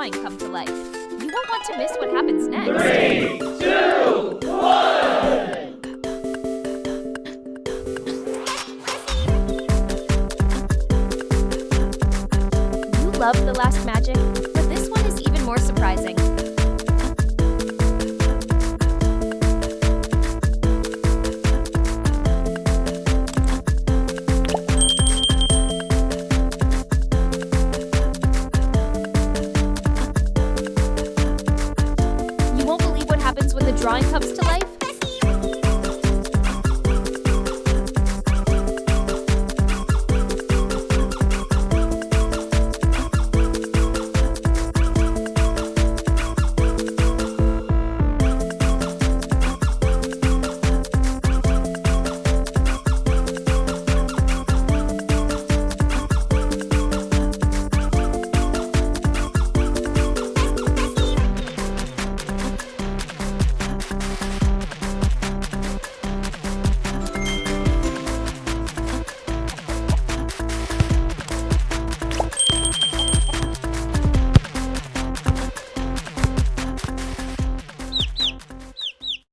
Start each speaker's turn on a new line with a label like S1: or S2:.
S1: drawing come to life. You won't want to miss what happens next.
S2: 3, 2, 1!
S1: You loved the last magic, but this one is even more surprising.